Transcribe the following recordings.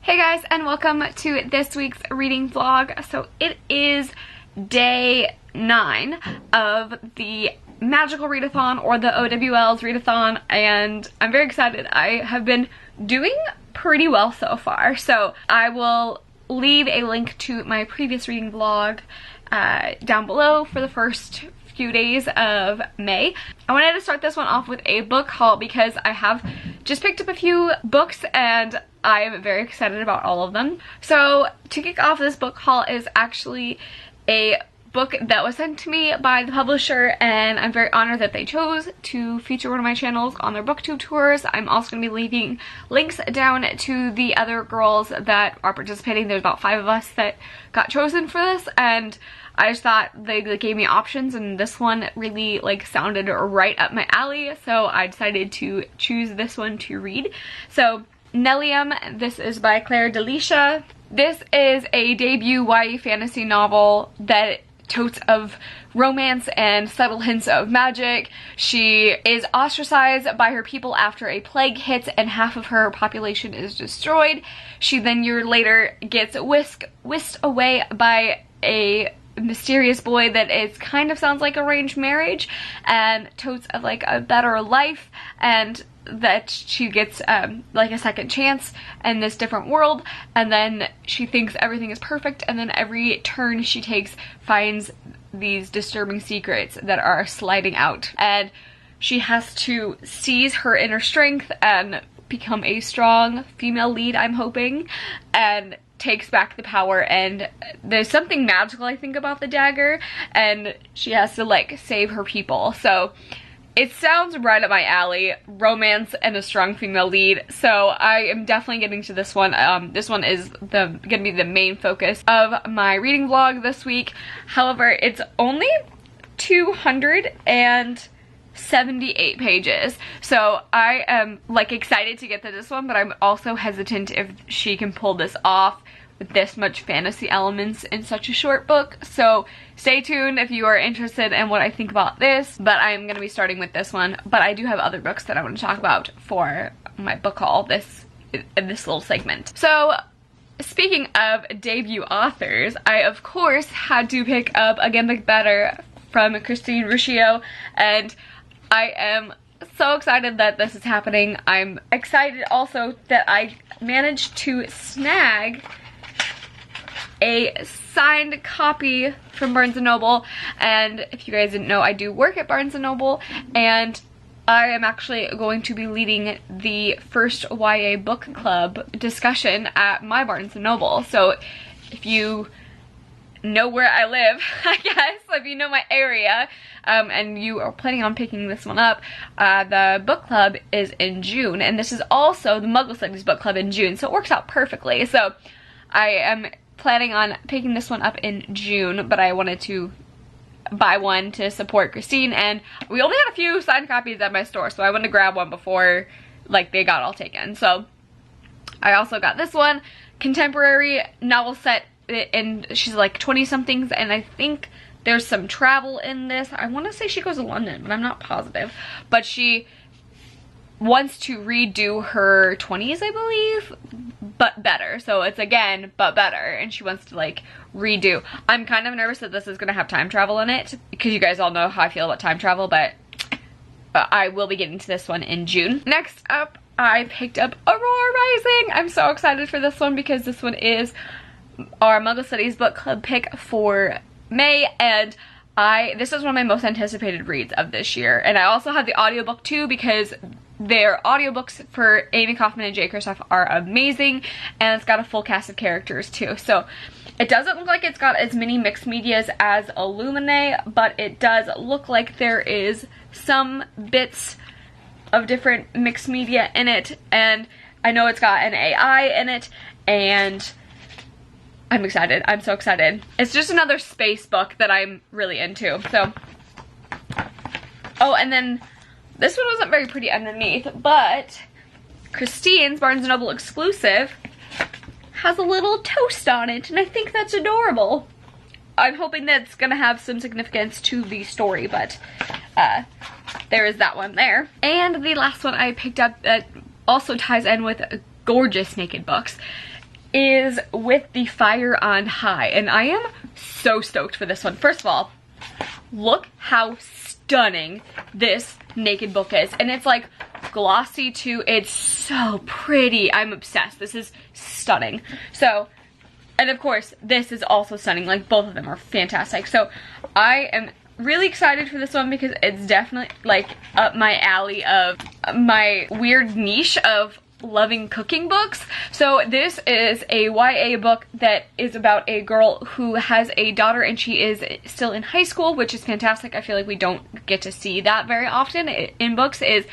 Hey guys, and welcome to this week's reading vlog. So it is day 9 of the Magical Readathon, or the OWL's Readathon, and I'm very excited. I have been doing pretty well so far, so I will leave a link to my previous reading vlog down below for the first few days of May. I wanted to start this one off with a book haul because I have just picked up a few books and I am very excited about all of them. So to kick off this book haul is actually a book that was sent to me by the publisher, and I'm very honored that they chose to feature one of my channels on their booktube tours. I'm also going to be leaving links down to the other girls that are participating. There's about 5 of us that got chosen for this, and I just thought they gave me options, and this one really sounded right up my alley, so I decided to choose this one to read. So Neliem, this is by Claire Delisha. This is a debut YA fantasy novel that totes of romance and subtle hints of magic. She is ostracized by her people after a plague hits and half of her population is destroyed. She then years later gets whisked away by a mysterious boy that is kind of sounds like arranged marriage, and totes of a better life, and that she gets a second chance in this different world, and then she thinks everything is perfect, and then every turn she takes finds these disturbing secrets that are sliding out, and she has to seize her inner strength and become a strong female lead, I'm hoping, and takes back the power. And there's something magical, I think, about the dagger, and she has to save her people. So it sounds right up my alley, romance and a strong female lead, so I am definitely getting to this one. This one is gonna be the main focus of my reading vlog this week. However, it's only 278 pages, so I am excited to get to this one, but I'm also hesitant if she can pull this off with this much fantasy elements in such a short book. So stay tuned if you are interested in what I think about this, but I'm gonna be starting with this one. But I do have other books that I want to talk about for my book haul in this little segment. So speaking of debut authors, I of course had to pick up Again But Better from Christine Ruscio, and I am so excited that this is happening. I'm excited also that I managed to snag a signed copy from Barnes & Noble, and if you guys didn't know, I do work at Barnes & Noble, and I am actually going to be leading the first YA book club discussion at my Barnes & Noble. So if you know where I live, I guess, if you know my area, and you are planning on picking this one up, the book club is in June, and this is also the Muggle Studies book club in June, so it works out perfectly. So I am planning on picking this one up in June, but I wanted to buy one to support Christine, and we only had a few signed copies at my store, so I wanted to grab one before they got all taken. So I also got this one, contemporary novel set, and she's 20 somethings, and I think there's some travel in this. I want to say she goes to London, but I'm not positive, but she wants to redo her 20s, I believe, but better. So it's again, but better, and she wants to redo. I'm kind of nervous that this is gonna have time travel in it, because you guys all know how I feel about time travel, but I will be getting to this one in June. Next up, I picked up Aurora Rising. I'm so excited for this one because this one is our Muggle Studies book club pick for May, and this is one of my most anticipated reads of this year. And I also have the audiobook too, because their audiobooks for Amy Kaufman and Jay Kristoff are amazing, and it's got a full cast of characters too. So it doesn't look like it's got as many mixed medias as Illuminae, but it does look like there is some bits of different mixed media in it, and I know it's got an AI in it, and I'm excited. I'm so excited. It's just another space book that I'm really into. So, oh, and then this one wasn't very pretty underneath, but Christine's Barnes & Noble exclusive has a little toast on it, and I think that's adorable. I'm hoping that's gonna have some significance to the story, but there is that one there. And the last one I picked up that also ties in with gorgeous naked books is With the Fire on High, and I am so stoked for this one. First of all, look how stunning this naked book is, and it's like glossy too. It's so pretty. I'm obsessed. This is stunning. So, and of course this is also stunning. Like, both of them are fantastic. So I am really excited for this one because it's definitely like up my alley of my weird niche of loving cooking books. So this is a YA book that is about a girl who has a daughter, and she is still in high school, which is fantastic. I feel like we don't get to see that very often in books, is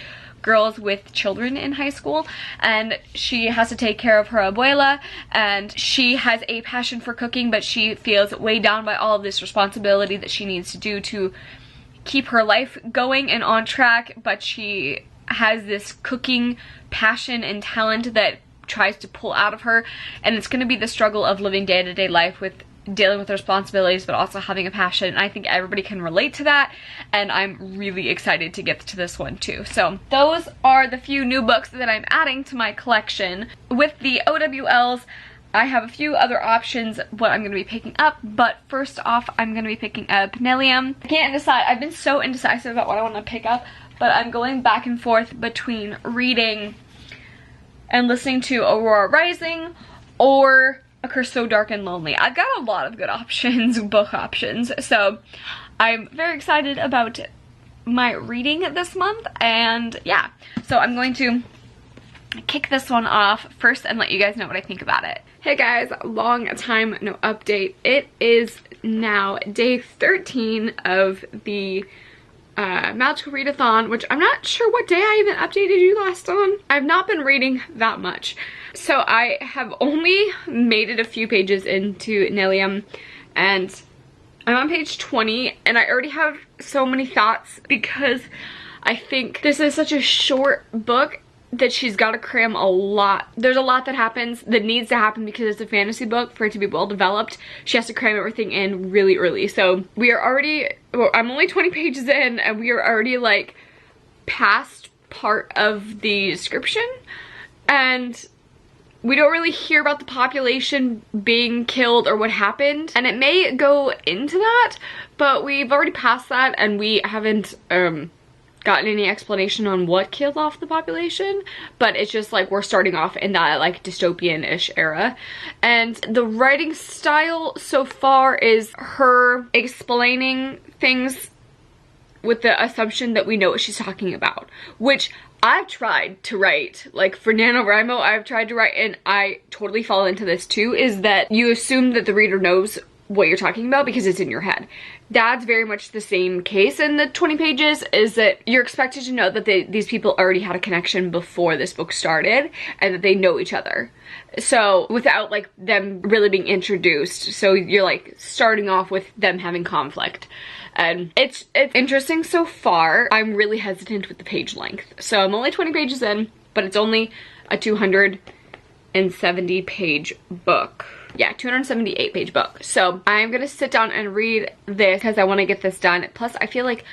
girls with children in high school, and she has to take care of her abuela, and she has a passion for cooking, but she feels weighed down by all of this responsibility that she needs to do to keep her life going and on track. But she has this cooking passion and talent that tries to pull out of her, and it's going to be the struggle of living day-to-day life with dealing with responsibilities but also having a passion. And I think everybody can relate to that, and I'm really excited to get to this one too. So those are the few new books that I'm adding to my collection. With the OWLs, I have a few other options what I'm going to be picking up, but first off I'm going to be picking up Neliem. I can't decide. I've been so indecisive about what I want to pick up, but I'm going back and forth between reading and listening to Aurora Rising or A Curse So Dark and Lonely. I've got a lot of good options, book options, so I'm very excited about my reading this month. And yeah, so I'm going to kick this one off first and let you guys know what I think about it. Hey guys, long time no update. It is now day 13 of the Magical Readathon, which I'm not sure what day I even updated you last on. I've not been reading that much, so I have only made it a few pages into Neliem, and I'm on page 20, and I already have so many thoughts because I think this is such a short book that she's got to cram a lot. There's a lot that happens that needs to happen because it's a fantasy book. For it to be well developed, she has to cram everything in really early. So we are already, well, I'm only 20 pages in, and we are already like past part of the description, and we don't really hear about the population being killed or what happened, and it may go into that, but we've already passed that, and we haven't gotten any explanation on what killed off the population. But it's just like we're starting off in that like dystopian-ish era, and the writing style so far is her explaining things with the assumption that we know what she's talking about, which I've tried to write. Like for NaNoWriMo, I've tried to write, and I totally fall into this too, is that you assume that the reader knows what you're talking about because it's in your head. That's very much the same case in the 20 pages, is that you're expected to know that these people already had a connection before this book started, and that they know each other. So without like them really being introduced, so you're like starting off with them having conflict. And it's interesting so far. I'm really hesitant with the page length. So I'm only 20 pages in, but it's only a 270 page book. Yeah, 278 page book. So I'm gonna sit down and read this because I want to get this done. Plus I feel like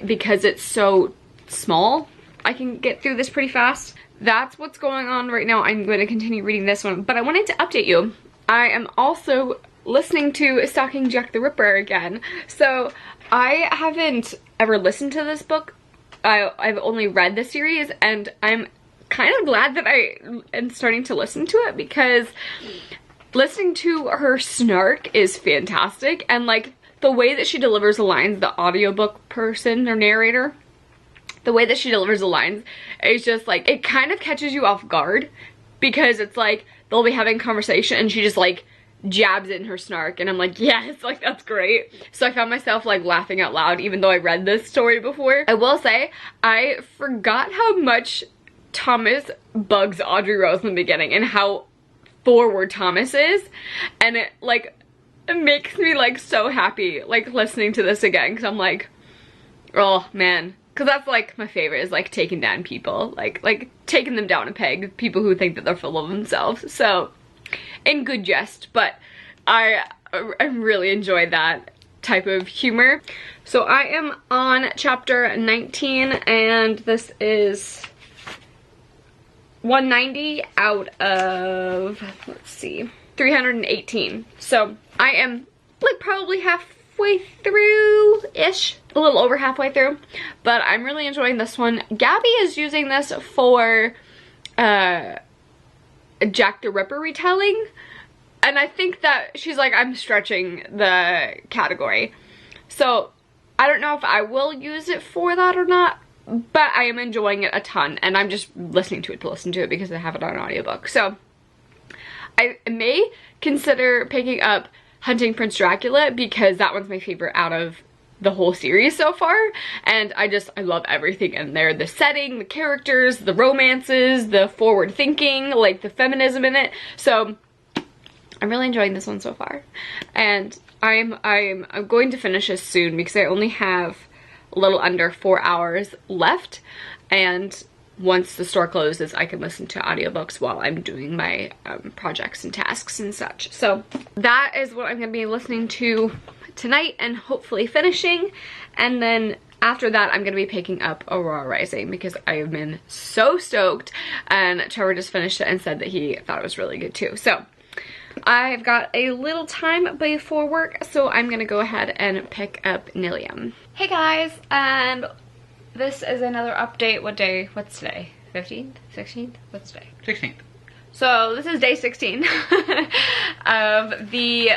because it's so small, I can get through this pretty fast. That's what's going on right now. I'm going to continue reading this one, but I wanted to update you. I am also listening to Stalking Jack the Ripper again. So I haven't ever listened to this book. I've only read the series, and I'm kind of glad that I am starting to listen to it, because listening to her snark is fantastic, and like the way that she delivers the lines, the audiobook person or narrator, the way that she delivers the lines is just like, it kind of catches you off guard, because it's like they'll be having a conversation and she just like jabs in her snark, and I'm like, yes, like that's great. So I found myself like laughing out loud even though I read this story before. I will say I forgot how much Thomas bugs Audrey Rose in the beginning and how forward Thomas is, and it makes me like so happy like listening to this again, because I'm like, oh man, because that's like my favorite, is like taking down people, like taking them down a peg, people who think that they're full of themselves. So in good jest, but I really enjoy that type of humor. So I am on chapter 19, and this is 190 out of, let's see, 318. So I am like probably halfway through-ish, a little over halfway through, but I'm really enjoying this one. Gabby is using this for Jack the Ripper retelling, and I think that she's like, I'm stretching the category. So I don't know if I will use it for that or not, but I am enjoying it a ton, and I'm just listening to it because I have it on an audiobook. So I may consider picking up Hunting Prince Dracula because that one's my favorite out of the whole series so far, and I love everything in there. The setting, the characters, the romances, the forward thinking, like the feminism in it. So I'm really enjoying this one so far, and I'm going to finish this soon because I only have a little under 4 hours left, and once the store closes I can listen to audiobooks while I'm doing my projects and tasks and such. So that is what I'm going to be listening to tonight and hopefully finishing, and then after that I'm going to be picking up Aurora Rising because I have been so stoked, and Trevor just finished it and said that he thought it was really good too. So I've got a little time before work, so I'm gonna go ahead and pick up Neliem. Hey guys, and this is another update. What's today? 15th? 16th? What's today? 16th. So this is day 16 of the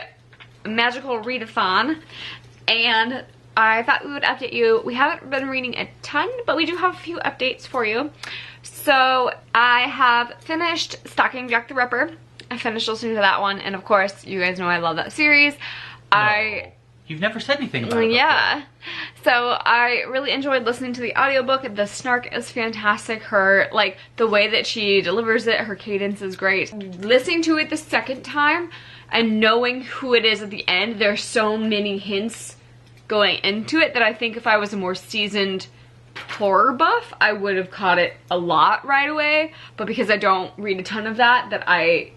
magical readathon, and I thought we would update you. We haven't been reading a ton, but we do have a few updates for you. So I have finished Stalking Jack the Ripper. I finished listening to that one, and of course, you guys know I love that series. You've never said anything about it. Yeah. So I really enjoyed listening to the audiobook. The snark is fantastic. Her, like, the way that she delivers it, her cadence is great. Listening to it the second time and knowing who it is at the end, there's so many hints going into it that I think if I was a more seasoned horror buff, I would have caught it a lot right away. But because I don't read a ton of that I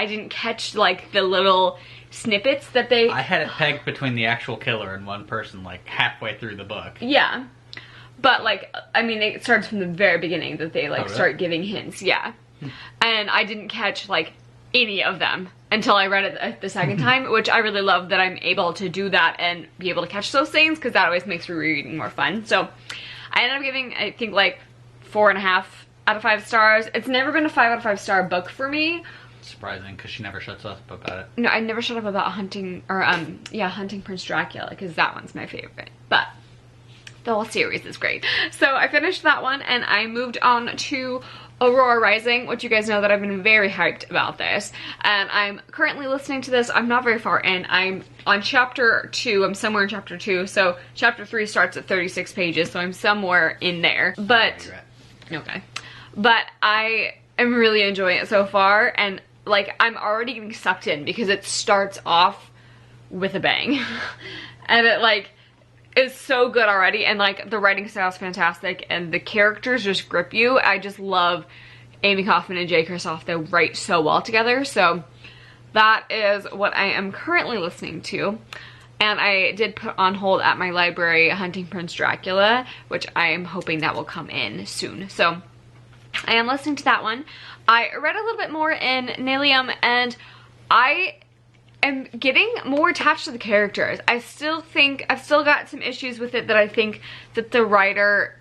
didn't catch like the little snippets that they... I had it pegged between the actual killer and one person like halfway through the book. Yeah. But like, I mean, it starts from the very beginning that they like start giving hints, yeah. And I didn't catch like any of them until I read it the second time, which I really love that I'm able to do that and be able to catch those things, because that always makes rereading more fun. So I ended up giving, I think, like 4.5 out of 5 stars. It's never been a 5 out of 5 star book for me. Surprising, because she never shuts up about it. No, I never shut up about Hunting Prince Dracula, because that one's my favorite. But the whole series is great. So I finished that one, and I moved on to Aurora Rising, which you guys know that I've been very hyped about this. And I'm currently listening to this. I'm not very far in. I'm on chapter 2. I'm somewhere in chapter 2. So chapter 3 starts at 36 pages, so I'm somewhere in there. But, okay. But I am really enjoying it so far, and like, I'm already getting sucked in because it starts off with a bang. And it like is so good already, and like the writing style is fantastic and the characters just grip you. I just love Amy Kaufman and Jay Kristoff. They write so well together. So that is what I am currently listening to. And I did put on hold at my library Hunting Prince Dracula, which I am hoping that will come in soon. So I am listening to that one. I read a little bit more in Neliem, and I am getting more attached to the characters. I still think I've still got some issues with it, that I think that the writer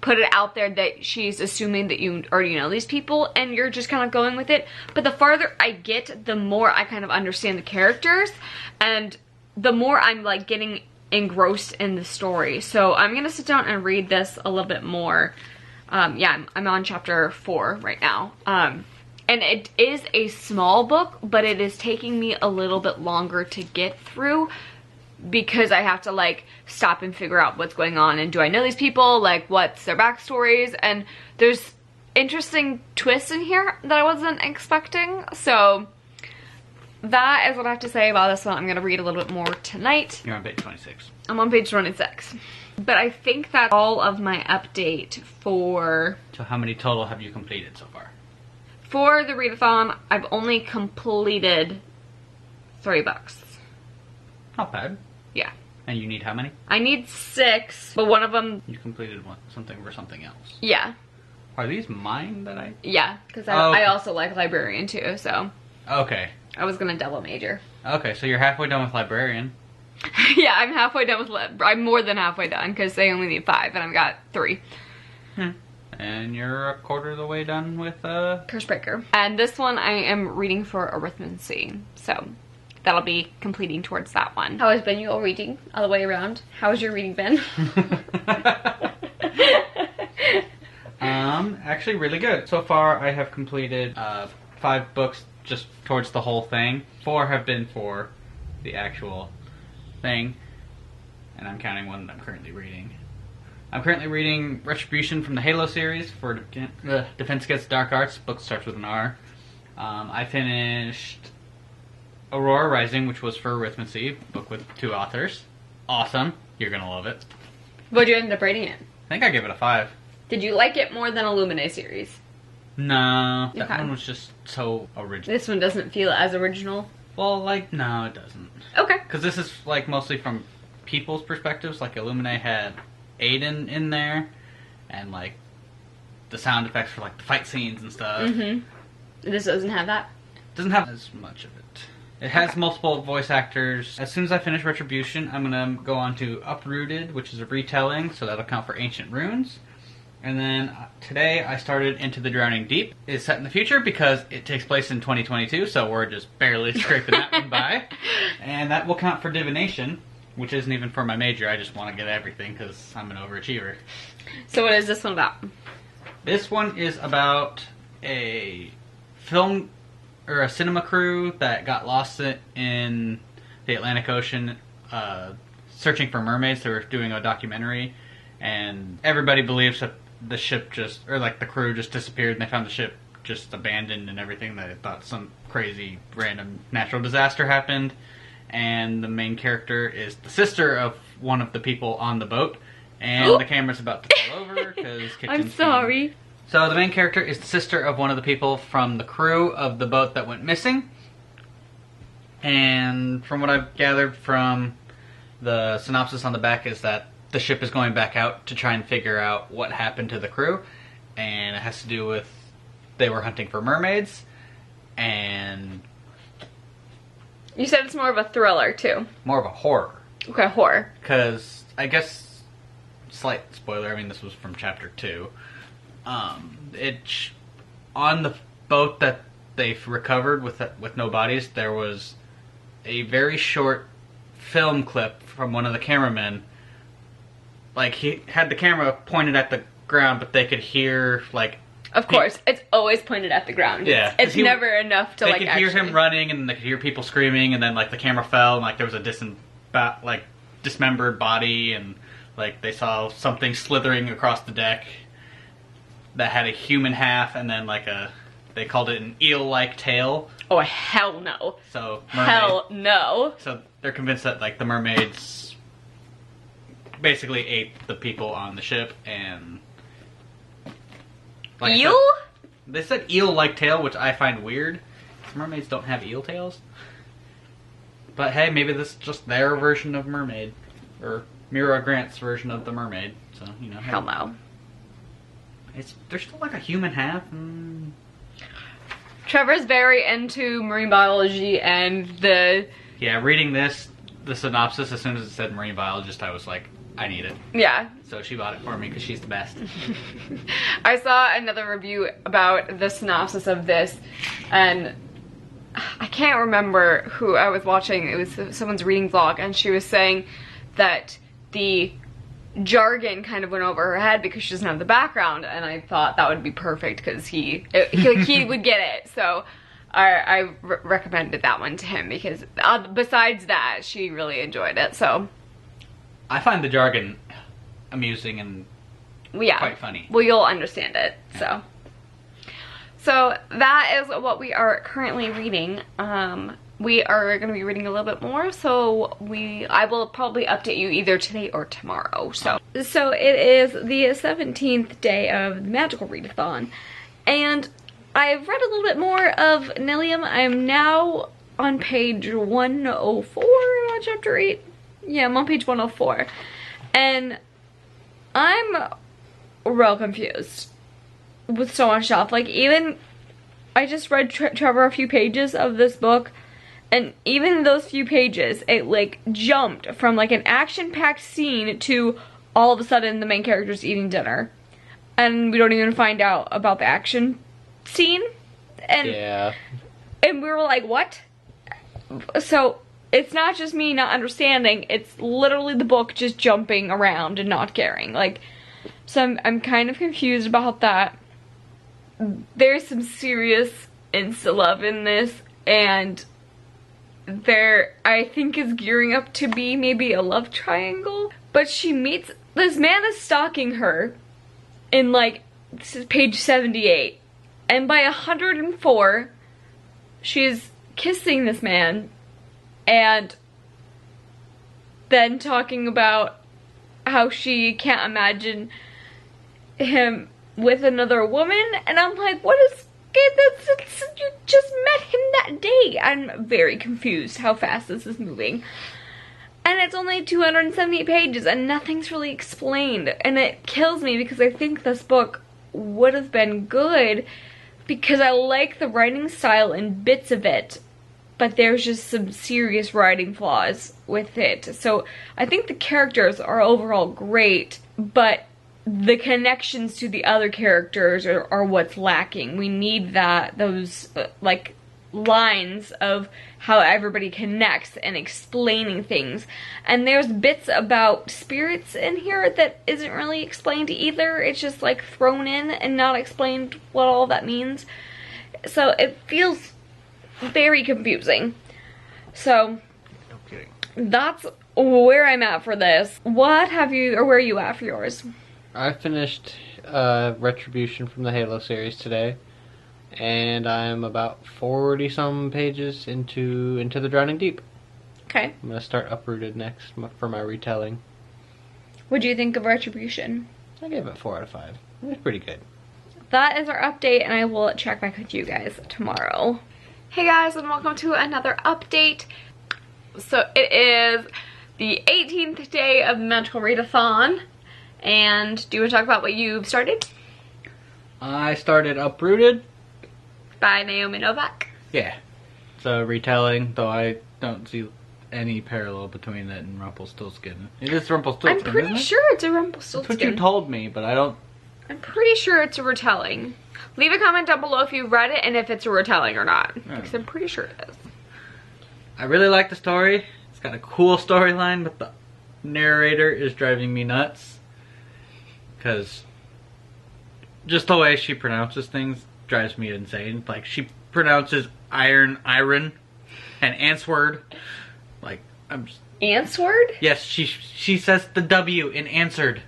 put it out there that she's assuming that you already know these people and you're just kind of going with it. But the farther I get, the more I kind of understand the characters, and the more I'm like getting engrossed in the story. So I'm gonna sit down and read this a little bit more. Yeah, I'm on chapter 4 right now. And it is a small book, but it is taking me a little bit longer to get through because I have to like stop and figure out what's going on, and do I know these people, like what's their backstories, and there's interesting twists in here that I wasn't expecting. So that is what I have to say about this one. I'm gonna read a little bit more tonight. You're on page 26. I'm on page 26. But I think that's all of my update for... So how many total have you completed so far? For the readathon, I've only completed 3 books. Not bad. Yeah. And you need how many? I need 6, but one of them... You completed something for something else. Yeah. Are these mine that I... Yeah, because Oh, okay. I also like librarian too, so Okay. I was gonna double major. Okay, so you're halfway done with librarian. Yeah, I'm halfway done with I'm more than halfway done because they only need 5 and I've got 3. And you're a quarter of the way done with Cursebreaker. And this one I am reading for arithmancy, so that'll be completing towards that one. How has been your reading all the way around? How has your reading been? Actually really good. So far I have completed 5 books just towards the whole thing. 4 have been for the actual thing, and I'm counting one that I'm currently reading. I'm currently reading Retribution from the Halo series for Defense Against Dark Arts. Book starts with an R. I finished Aurora Rising, which was for arithmancy, book with 2 authors. Awesome. You're gonna love it. What'd you end up rating it? I think I gave it a 5. Did you like it more than Illuminae series? No, that Okay. one was just so original. This one doesn't feel as original. Well, like, no, it doesn't. Okay. Because this is, like, mostly from people's perspectives. Like, Illuminae had Aiden in there, and, like, the sound effects for, like, the fight scenes and stuff. Mm-hmm. This doesn't have that? Doesn't have as much of it. It has multiple voice actors. As soon as I finish Retribution, I'm going to go on to Uprooted, which is a retelling, so that'll count for Ancient Runes. And then today I started Into the Drowning Deep. It's set in the future because it takes place in 2022, so we're just barely scraping that one by. And that will count for Divination, which isn't even for my major. I just want to get everything because I'm an overachiever. So what is this one about? This one is about a film or a cinema crew that got lost in the Atlantic Ocean searching for mermaids. They were doing a documentary, and everybody believes that the ship just, or like the crew just disappeared, and they found the ship just abandoned and everything. They thought some crazy random natural disaster happened, and the main character is the sister of one of the people on the boat, and the camera's about to fall over because I'm sorry. So the main character is the sister of one of the people from the crew of the boat that went missing, and from what I've gathered from the synopsis on the back is that the ship is going back out to try and figure out what happened to the crew, and it has to do with they were hunting for mermaids, and You said it's more of a thriller too. more of a horror. Okay, horror. Because, I guess, slight spoiler, I mean this was from chapter 2. On the boat that they've recovered with no bodies, there was a very short film clip from one of the cameramen. Like, he had the camera pointed at the ground, but they could hear, like... Of course, it's always pointed at the ground. Yeah. It's never enough to, they like, could actually... hear him running, and they could hear people screaming, and then, like, the camera fell, and, like, there was a dismembered body, and, like, they saw something slithering across the deck that had a human half, and then, like, they called it an eel-like tail. Oh, hell no. So, Hell no. So, they're convinced that, like, the mermaids basically ate the people on the ship, and... Like Eel? They said eel-like tail, which I find weird. Mermaids don't have eel tails. But hey, maybe this is just their version of mermaid. Or Mira Grant's version of the mermaid. So, you know. Hell no. There's still like a human half. Trevor's very into marine biology and the... Yeah, reading the synopsis, as soon as it said marine biologist, I was like, I need it. Yeah. So she bought it for me because she's the best. I saw another review about the synopsis of this, and I can't remember who I was watching. It was someone's reading vlog, and she was saying that the jargon kind of went over her head because she doesn't have the background, and I thought that would be perfect because he would get it. So I recommended that one to him because besides that, she really enjoyed it. So I find the jargon amusing and quite funny. Well, you'll understand it. Yeah. So that is what we are currently reading. We are going to be reading a little bit more, so I will probably update you either today or tomorrow. So it is the 17th day of the Magical Readathon, and I've read a little bit more of Neliem. I'm now on page 104 on chapter 8. Yeah, I'm on page 104, and I'm real confused. with so much stuff. Like, even I just read Trevor a few pages of this book, and even those few pages, it like jumped from like an action-packed scene to all of a sudden the main character's eating dinner, and we don't even find out about the action scene. And yeah, and we were like, what? So it's not just me not understanding, it's literally the book just jumping around and not caring. Like, so I'm kind of confused about that. There's some serious insta love in this, and there, I think, is gearing up to be maybe a love triangle. But she meets, this man is stalking her in like, this is page 78. And by 104, she's kissing this man and then talking about how she can't imagine him with another woman. And I'm like, what is, you just met him that day. I'm very confused how fast this is moving. And it's only 278 pages and nothing's really explained. And it kills me because I think this book would have been good because I like the writing style and bits of it, but there's just some serious writing flaws with it. So I think the characters are overall great, but the connections to the other characters are what's lacking. We need those like lines of how everybody connects and explaining things. And there's bits about spirits in here that isn't really explained either. It's just like thrown in and not explained what all that means. So it feels very confusing. So no kidding. That's where I'm at for this. What have you, or where are you at for yours? I finished Retribution from the Halo series today, and I'm about 40-some pages into the Drowning Deep. Okay. I'm gonna start Uprooted next for my retelling. What do you think of Retribution? I gave it 4 out of 5. It was pretty good. That is our update, and I will check back with you guys tomorrow. Hey guys, and welcome to another update. So it is the 18th day of the Magical Readathon. And do you want to talk about what you've started? I started Uprooted. By Naomi Novak. Yeah. It's a retelling, though I don't see any parallel between it and Rumpelstiltskin. It is Rumpelstiltskin, I'm pretty isn't it? sure it's a Rumpelstiltskin. That's what you told me, but I don't... I'm pretty sure it's a retelling. Leave a comment down below if you've read it and if it's a retelling or not. Because I'm pretty sure it is. I really like the story. It's got a cool storyline, but the narrator is driving me nuts. Because just the way she pronounces things drives me insane. Like, she pronounces iron, and answered. Like, I'm just... Answered? Yes, she says the W in answered.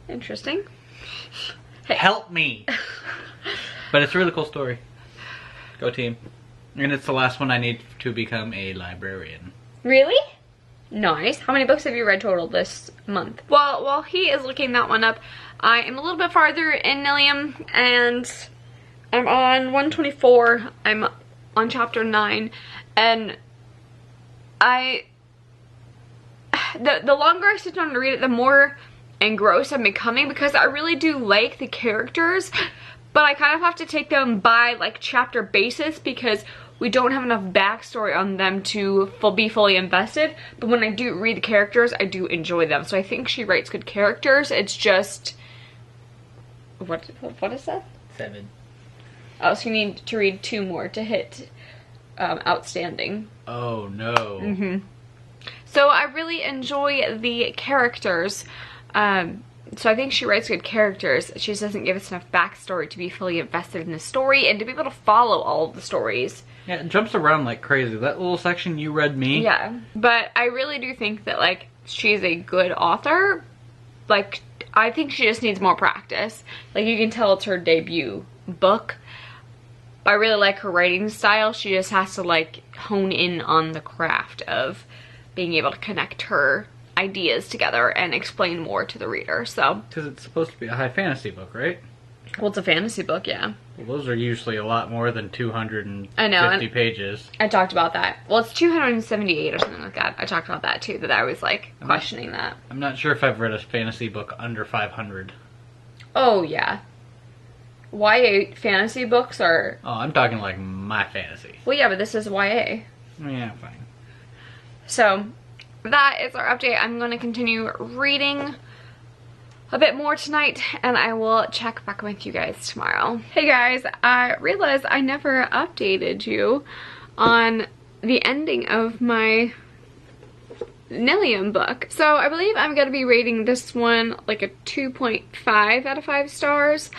Interesting. Hey. Help me. But it's a really cool story. Go team. And it's the last one I need to become a librarian. Really? Nice. How many books have you read total this month? Well, while he is looking that one up, I am a little bit farther in Neliem, and I'm on 124. I'm on chapter 9, and the longer I sit down to read it, the more engrossed I'm becoming, because I really do like the characters, but I kind of have to take them by like chapter basis because we don't have enough backstory on them to be fully invested. But when I do read the characters, I do enjoy them. So I think she writes good characters. It's just... What is that? 7. Oh, so you need to read 2 more to hit outstanding. Oh, no. Mm-hmm. So I really enjoy the characters. So I think she writes good characters. She just doesn't give us enough backstory to be fully invested in the story and to be able to follow all of the stories. Yeah, it jumps around like crazy. That little section you read me. Yeah, but I really do think that, like, she's a good author. Like, I think she just needs more practice. Like, you can tell it's her debut book. I really like her writing style. She just has to, like, hone in on the craft of being able to connect her ideas together and explain more to the reader, so. Because it's supposed to be a high fantasy book, right? Well, it's a fantasy book, yeah. Well, those are usually a lot more than 250 pages. I talked about that. Well, it's 278 or something like that. I talked about that too, that I was like questioning that. I'm not sure if I've read a fantasy book under 500. Oh, yeah. YA fantasy books are... Oh, I'm talking like my fantasy. Well, yeah, but this is YA. Yeah, fine. So, that is our update. I'm going to continue reading a bit more tonight, and I will check back with you guys tomorrow. Hey guys, I realized I never updated you on the ending of my Neliem book. So I believe I'm going to be rating this one like a 2.5 out of 5 stars.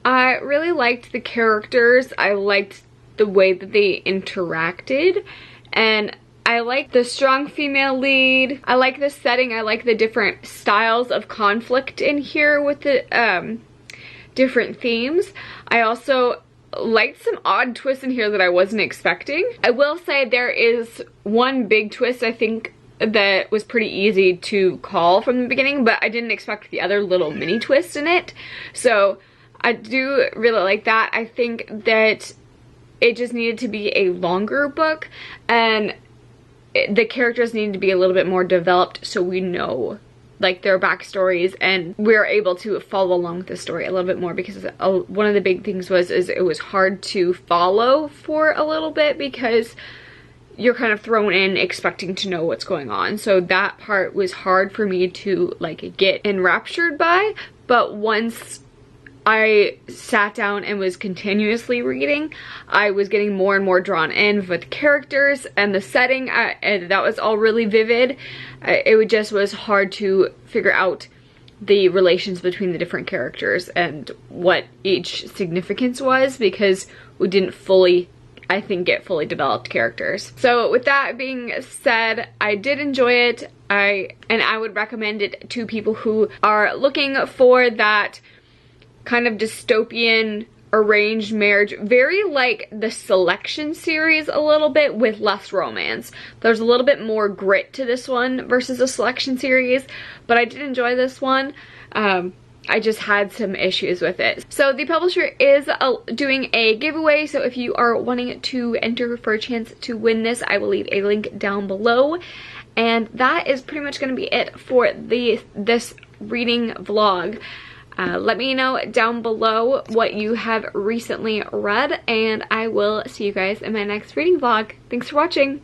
I really liked the characters. I liked the way that they interacted, and I like the strong female lead. I like the setting. I like the different styles of conflict in here with the different themes. I also liked some odd twists in here that I wasn't expecting. I will say there is one big twist I think that was pretty easy to call from the beginning, but I didn't expect the other little mini twist in it. So I do really like that. I think that it just needed to be a longer book, and the characters need to be a little bit more developed so we know like their backstories and we're able to follow along with the story a little bit more, because one of the big things was it was hard to follow for a little bit because you're kind of thrown in expecting to know what's going on. So that part was hard for me to like get enraptured by, but once I sat down and was continuously reading, I was getting more and more drawn in with characters and the setting, and that was all really vivid. It just was hard to figure out the relations between the different characters and what each significance was, because we didn't fully, I think, get fully developed characters. So with that being said, I did enjoy it. I would recommend it to people who are looking for that kind of dystopian arranged marriage, very like the Selection series a little bit with less romance. There's a little bit more grit to this one versus the Selection series, but I did enjoy this one. I just had some issues with it. So the publisher is doing a giveaway, so if you are wanting to enter for a chance to win this, I will leave a link down below. And that is pretty much going to be it for this reading vlog. Let me know down below what you have recently read, and I will see you guys in my next reading vlog. Thanks for watching!